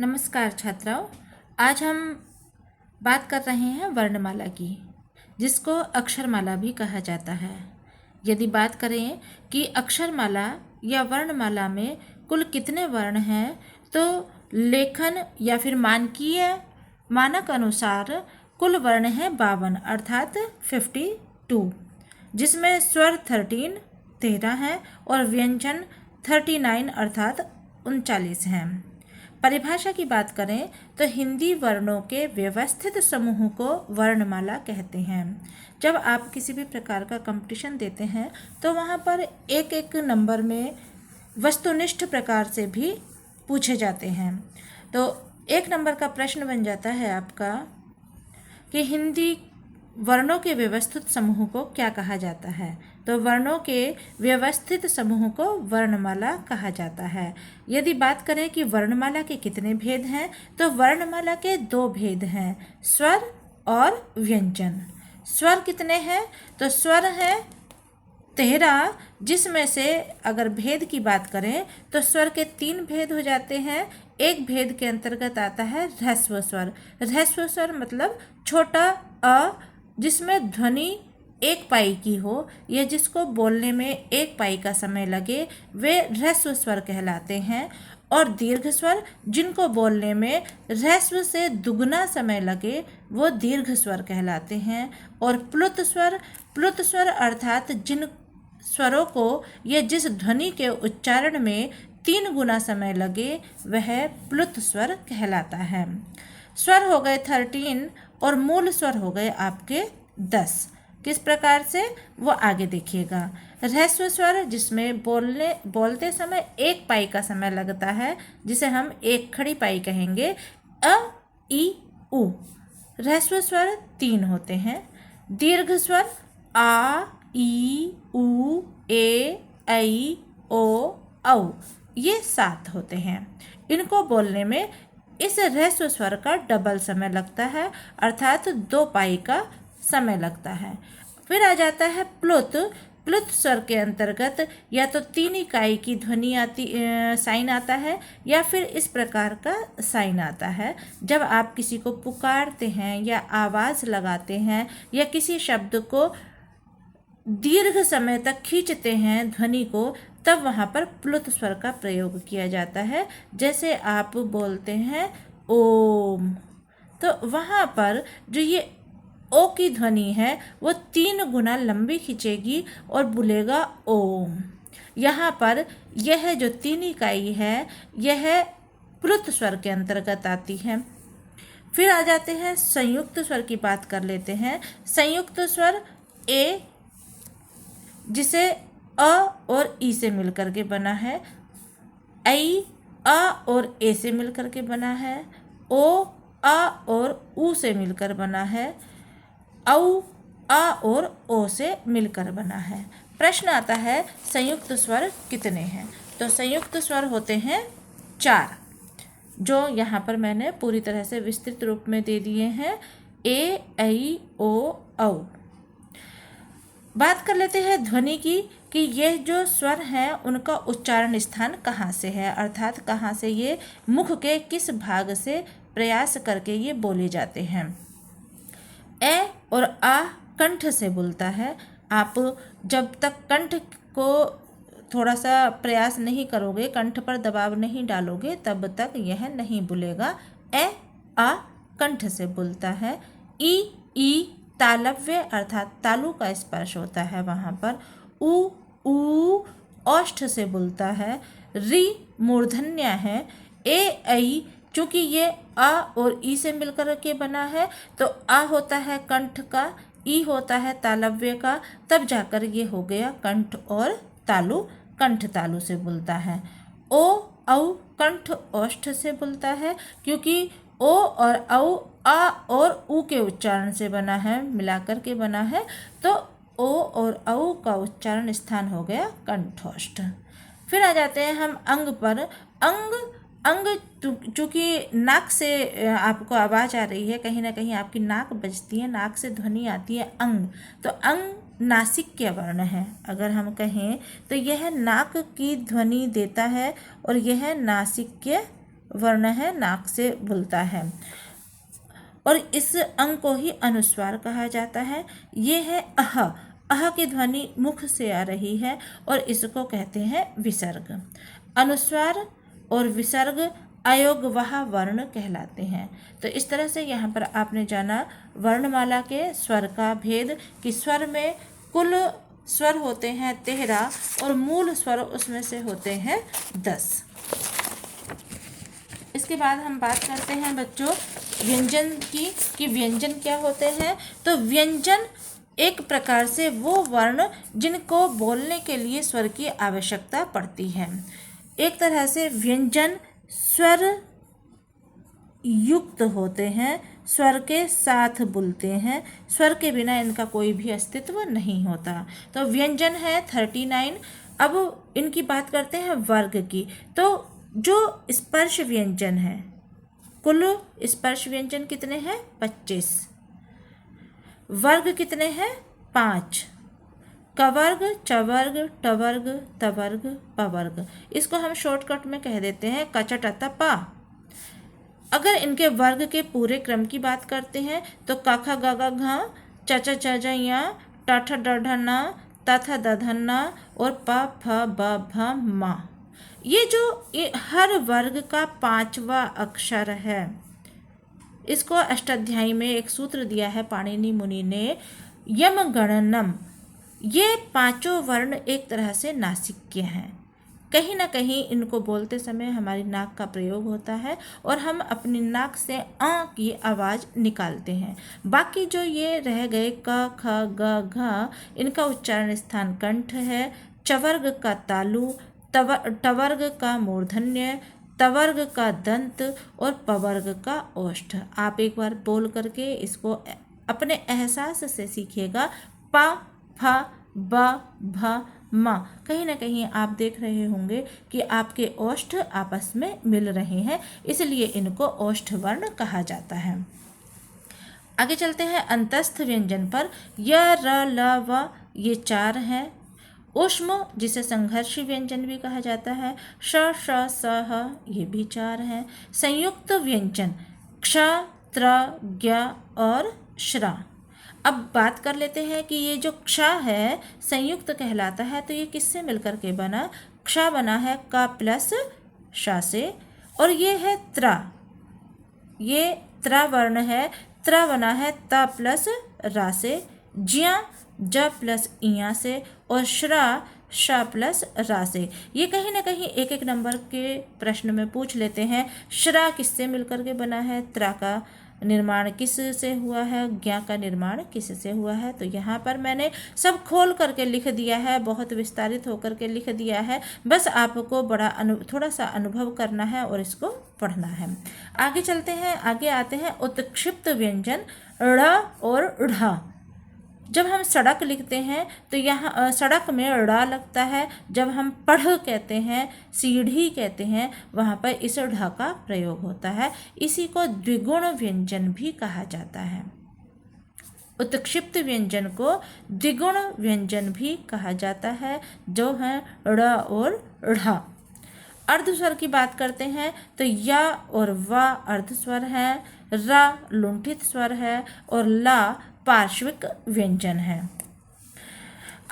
नमस्कार छात्राओं। आज हम बात कर रहे हैं वर्णमाला की, जिसको अक्षरमाला भी कहा जाता है। यदि बात करें कि अक्षरमाला या वर्णमाला में कुल कितने वर्ण हैं, तो लेखन या फिर मानकीय मानक अनुसार कुल वर्ण हैं 52 अर्थात 52, जिसमें स्वर 13 हैं और व्यंजन 39 अर्थात 39 हैं। परिभाषा की बात करें तो हिंदी वर्णों के व्यवस्थित समूह को वर्णमाला कहते हैं। जब आप किसी भी प्रकार का कंपटीशन देते हैं तो वहाँ पर एक एक नंबर में वस्तुनिष्ठ प्रकार से भी पूछे जाते हैं। तो 1 नंबर का प्रश्न बन जाता है आपका कि हिंदी वर्णों के व्यवस्थित समूह को क्या कहा जाता है। तो वर्णों के व्यवस्थित समूह को वर्णमाला कहा जाता है। यदि बात करें कि वर्णमाला के कितने भेद हैं, तो वर्णमाला के 2 भेद हैं, स्वर और व्यंजन। स्वर कितने हैं? तो स्वर हैं 13, जिसमें से अगर भेद की बात करें तो स्वर के 3 भेद हो जाते हैं। एक भेद के अंतर्गत आता है ह्रस्व स्वर। ह्रस्व स्वर मतलब छोटा अ, जिसमें ध्वनि 1 पाई की हो या जिसको बोलने में 1 पाई का समय लगे, वे ह्रस्व स्वर कहलाते हैं। और दीर्घ स्वर, जिनको बोलने में ह्रस्व से दुगना समय लगे, वो दीर्घ स्वर कहलाते हैं। और प्लुत स्वर अर्थात जिन स्वरों को या जिस ध्वनि के उच्चारण में 3 गुना समय लगे, वह प्लुत स्वर कहलाता है। स्वर हो गए 13 और मूल स्वर हो गए आपके 10। किस प्रकार से, वो आगे देखिएगा। ह्रस्व स्वर, जिसमें बोलते समय 1 पाई का समय लगता है, जिसे हम 1 खड़ी पाई कहेंगे। अ, ई, उ। ह्रस्व स्वर 3 होते हैं। दीर्घ स्वर आ, ई, उ, ए, ऐ, ओ, औ, ये 7 होते हैं। इनको बोलने में इस ह्रस्व स्वर का डबल समय लगता है, अर्थात 2 पाई का समय लगता है। फिर आ जाता है प्लुत। प्लुत स्वर के अंतर्गत या तो 3 इकाई की ध्वनि साइन आता है, या फिर इस प्रकार का साइन आता है। जब आप किसी को पुकारते हैं या आवाज़ लगाते हैं या किसी शब्द को दीर्घ समय तक खींचते हैं ध्वनि को, तब वहाँ पर प्लुत स्वर का प्रयोग किया जाता है। जैसे आप बोलते हैं ओम, तो वहाँ पर जो ये ओ की ध्वनि है वो 3 गुना लंबी खींचेगी और बोलेगा ओम। यहाँ पर यह जो 3 इकाई है, यह प्लुत स्वर के अंतर्गत आती है। फिर आ जाते हैं संयुक्त स्वर की बात कर लेते हैं। संयुक्त स्वर ए, जिसे अ और ई से मिलकर के बना है। ऐ अ और ए से मिलकर के बना है। ओ आ और ऊ से मिलकर बना है। औ आ और ओ से मिलकर बना है। प्रश्न आता है संयुक्त स्वर कितने हैं? तो संयुक्त स्वर होते हैं 4, जो यहाँ पर मैंने पूरी तरह से विस्तृत रूप में दे दिए हैं। ए, ऐ, ओ, औ। बात कर लेते हैं ध्वनि की कि यह जो स्वर हैं उनका उच्चारण स्थान कहाँ से है, अर्थात कहाँ से ये मुख के किस भाग से प्रयास करके ये बोले जाते हैं। ए और आ कंठ से बोलता है। आप जब तक कंठ को थोड़ा सा प्रयास नहीं करोगे, कंठ पर दबाव नहीं डालोगे, तब तक यह नहीं बोलेगा। ए, आ कंठ से बोलता है। ई तालव्य अर्थात तालु का स्पर्श होता है वहाँ पर। ऊ ओष्ठ से बोलता है। री मूर्धन्य है। ए, ऐ, चूँकि ये आ और ई से मिलकर के बना है, तो आ होता है कंठ का, ई होता है तालव्य का, तब जाकर ये हो गया कंठ और तालु। कंठ तालु से बोलता है। ओ, औ कंठ ओष्ठ से बोलता है, क्योंकि ओ और औ आ और ऊ के उच्चारण से बना है, मिलाकर के बना है, तो ओ और औ का उच्चारण स्थान हो गया कंठोष्ठ। फिर आ जाते हैं हम अंग पर। अंग चूँकि नाक से आपको आवाज़ आ रही है, कहीं ना कहीं आपकी नाक बजती है, नाक से ध्वनि आती है अंग, तो अंग नासिक्य वर्ण है। अगर हम कहें तो यह नाक की ध्वनि देता है और यह नासिक्य वर्ण है, नाक से बोलता है, और इस अंग को ही अनुस्वार कहा जाता है। ये है अह। अह की ध्वनि मुख से आ रही है और इसको कहते हैं विसर्ग। अनुस्वार और विसर्ग अयोगवाह वर्ण कहलाते हैं। तो इस तरह से यहाँ पर आपने जाना वर्णमाला के स्वर का भेद, कि स्वर में कुल स्वर होते हैं 13 और मूल स्वर उसमें से होते हैं 10। इसके बाद हम बात करते हैं बच्चों व्यंजन की, कि व्यंजन क्या होते हैं। तो व्यंजन एक प्रकार से वो वर्ण जिनको बोलने के लिए स्वर की आवश्यकता पड़ती है। एक तरह से व्यंजन स्वर युक्त होते हैं, स्वर के साथ बोलते हैं, स्वर के बिना इनका कोई भी अस्तित्व नहीं होता। तो व्यंजन है 39। अब इनकी बात करते हैं वर्ग की। तो जो स्पर्श व्यंजन है, कुल स्पर्श व्यंजन कितने हैं? 25। वर्ग कितने हैं? 5। कवर्ग, चवर्ग, टवर्ग, तवर्ग, पवर्ग। इसको हम शॉर्टकट में कह देते हैं कचटत पा। अगर इनके वर्ग के पूरे क्रम की बात करते हैं तो काखा गागा घा, चचा चजा या, टाठा डाढ़ा ना, ताथा दधन्ना और पा फ ब भ मा। ये जो हर वर्ग का 5वां अक्षर है, इसको अष्टाध्यायी में एक सूत्र दिया है पाणिनि मुनि ने, यम गणनम। ये 5 वर्ण एक तरह से नासिक्य हैं। कहीं ना कहीं इनको बोलते समय हमारी नाक का प्रयोग होता है और हम अपनी नाक से आ की आवाज़ निकालते हैं। बाकी जो ये रह गए क ख ग घ, इनका उच्चारण स्थान कंठ है। चवर्ग का तालु, टवर्ग का मूर्धन्य, तवर्ग का दंत और पवर्ग का ओष्ठ। आप एक बार बोल करके इसको अपने एहसास से सीखिएगा। प फ ब भ म। कहीं ना कहीं आप देख रहे होंगे कि आपके ओष्ठ आपस में मिल रहे हैं, इसलिए इनको ओष्ठ वर्ण कहा जाता है। आगे चलते हैं अंतस्थ व्यंजन पर। य र ल व ये 4 हैं। ऊष्म जिसे संघर्षी व्यंजन भी कहा जाता है, श श स ह ये भी 4 हैं। संयुक्त व्यंजन क्ष, त्र, ज्ञ और श्रा। अब बात कर लेते हैं कि ये जो क्ष है संयुक्त कहलाता है, तो ये किससे मिलकर के बना? क्ष बना है क प्लस श से, और ये है त्रा, ये त्रा वर्ण है, त्रा बना है त प्लस रा से, ज्या ज प्लस इया से, और श्रा श प्लस रा से। ये कहीं ना कहीं एक एक नंबर के प्रश्न में पूछ लेते हैं। श्रा किससे मिलकर के बना है? त्रा का निर्माण किस से हुआ है? ज्ञा का निर्माण किस से हुआ है? तो यहाँ पर मैंने सब खोल करके लिख दिया है, बहुत विस्तारित होकर के लिख दिया है। बस आपको थोड़ा सा अनुभव करना है और इसको पढ़ना है। आगे चलते हैं, आगे आते हैं उत्क्षिप्त व्यंजन ड़ और ढ़। जब हम सड़क लिखते हैं तो यहाँ सड़क में ड़ा लगता है। जब हम पढ़ कहते हैं, सीढ़ी कहते हैं, वहाँ पर इस ढ का प्रयोग होता है। इसी को द्विगुण व्यंजन भी कहा जाता है। उत्क्षिप्त व्यंजन को द्विगुण व्यंजन भी कहा जाता है, जो है ड़ और ढ़। अर्धस्वर की बात करते हैं तो या और वा अर्धस्वर है, रा लुंठित स्वर है और ला पार्श्विक व्यंजन है।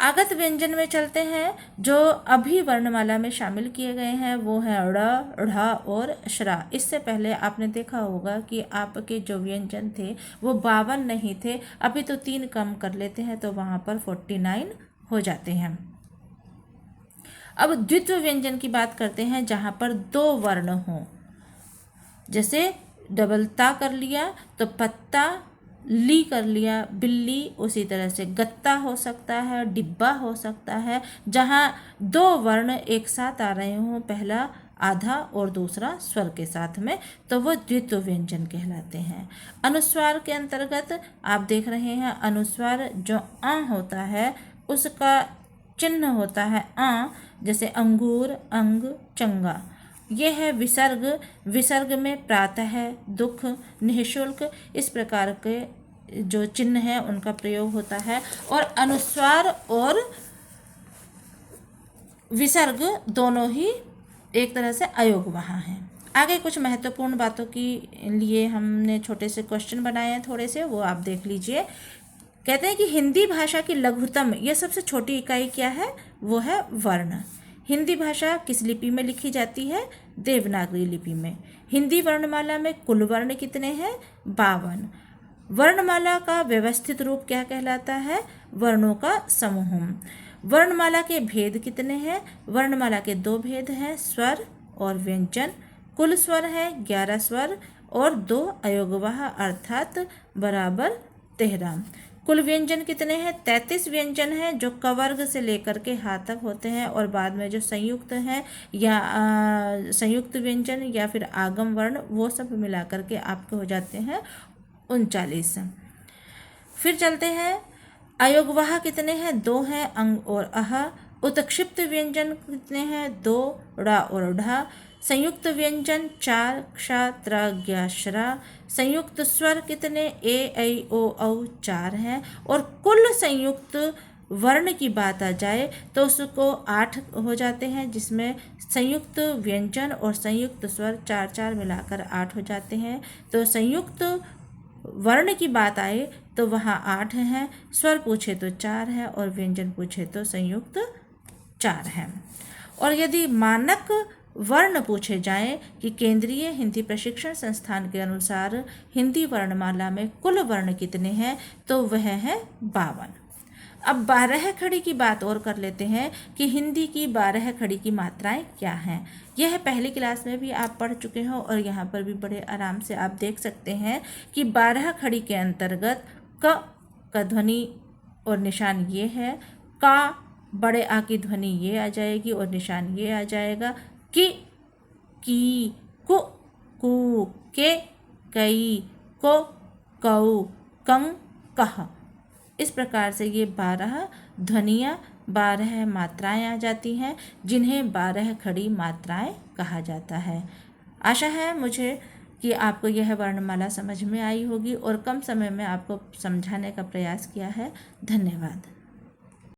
आगत व्यंजन में चलते हैं, जो अभी वर्णमाला में शामिल किए गए हैं वो है ड़, ढ़ और श्रा। इससे पहले आपने देखा होगा कि आपके जो व्यंजन थे वो 52 नहीं थे, अभी तो 3 कम कर लेते हैं तो वहाँ पर 49 हो जाते हैं। अब द्वित्व व्यंजन की बात करते हैं, जहाँ पर 2 वर्ण हों। जैसे डबलता कर लिया तो पत्ता, ली कर लिया बिल्ली, उसी तरह से गत्ता हो सकता है, डिब्बा हो सकता है। जहाँ 2 वर्ण एक साथ आ रहे हों, पहला आधा और दूसरा स्वर के साथ में, तो वो द्वित्व व्यंजन कहलाते हैं। अनुस्वार के अंतर्गत आप देख रहे हैं, अनुस्वार जो आ होता है उसका चिन्ह होता है आ, जैसे अंगूर, अंग, चंगा। ये है विसर्ग। विसर्ग में प्रातः, दुख, निःशुल्क, इस प्रकार के जो चिन्ह है उनका प्रयोग होता है। और अनुस्वार और विसर्ग दोनों ही एक तरह से अयोगवाह हैं। आगे कुछ महत्वपूर्ण बातों की लिए हमने छोटे से क्वेश्चन बनाए हैं थोड़े से, वो आप देख लीजिए। कहते हैं कि हिंदी भाषा की लघुतम या सबसे छोटी इकाई क्या है, वो है वर्ण। हिंदी भाषा किस लिपि में लिखी जाती है, देवनागरी लिपि में। हिंदी वर्णमाला में कुल वर्ण कितने हैं, 52। वर्णमाला का व्यवस्थित रूप क्या कहलाता है, वर्णों का समूह। वर्णमाला के भेद कितने हैं, वर्णमाला के 2 भेद हैं, स्वर और व्यंजन। कुल स्वर है 11 स्वर और 2 अयोगवाह अर्थात बराबर 13। कुल व्यंजन कितने हैं, 33 व्यंजन हैं जो कवर्ग से लेकर के हा तक होते हैं, और बाद में जो संयुक्त हैं या संयुक्त व्यंजन या फिर आगम वर्ण, वो सब मिला करके आपके हो जाते हैं 39। फिर चलते हैं, अयोगवाह कितने हैं, 2 हैं, अंग और अह। उत्क्षिप्त व्यंजन कितने हैं, 2, ड़ा और ढा। संयुक्त व्यंजन 4, क्ष त्र ज्ञ श्रा। संयुक्त स्वर कितने, ए ऐ ओ औ 4 हैं। और कुल संयुक्त वर्ण की बात आ जाए तो उसको 8 हो जाते हैं, जिसमें संयुक्त व्यंजन और संयुक्त स्वर 4 मिलाकर 8 हो जाते हैं। तो संयुक्त वर्ण की बात आए तो वहाँ 8 हैं, स्वर पूछे तो 4 है और व्यंजन पूछे तो संयुक्त 4 हैं। और यदि मानक वर्ण पूछे जाएं कि केंद्रीय हिंदी प्रशिक्षण संस्थान के अनुसार हिंदी वर्णमाला में कुल वर्ण कितने हैं, तो वह है 52। अब 12 खड़ी की बात और कर लेते हैं कि हिंदी की 12 खड़ी की मात्राएं क्या हैं। यह पहली क्लास में भी आप पढ़ चुके हो और यहाँ पर भी बड़े आराम से आप देख सकते हैं कि 12 खड़ी के अंतर्गत क का ध्वनि और निशान ये है, का बड़े आ की ध्वनि ये आ जाएगी और निशान ये आ जाएगा, कि, कु, कू, के, कई, को, कऊ, कं, कह। इस प्रकार से ये 12 ध्वनियाँ 12 मात्राएं आ जाती हैं, जिन्हें 12 खड़ी मात्राएं कहा जाता है। आशा है मुझे कि आपको यह वर्णमाला समझ में आई होगी और कम समय में आपको समझाने का प्रयास किया है। धन्यवाद।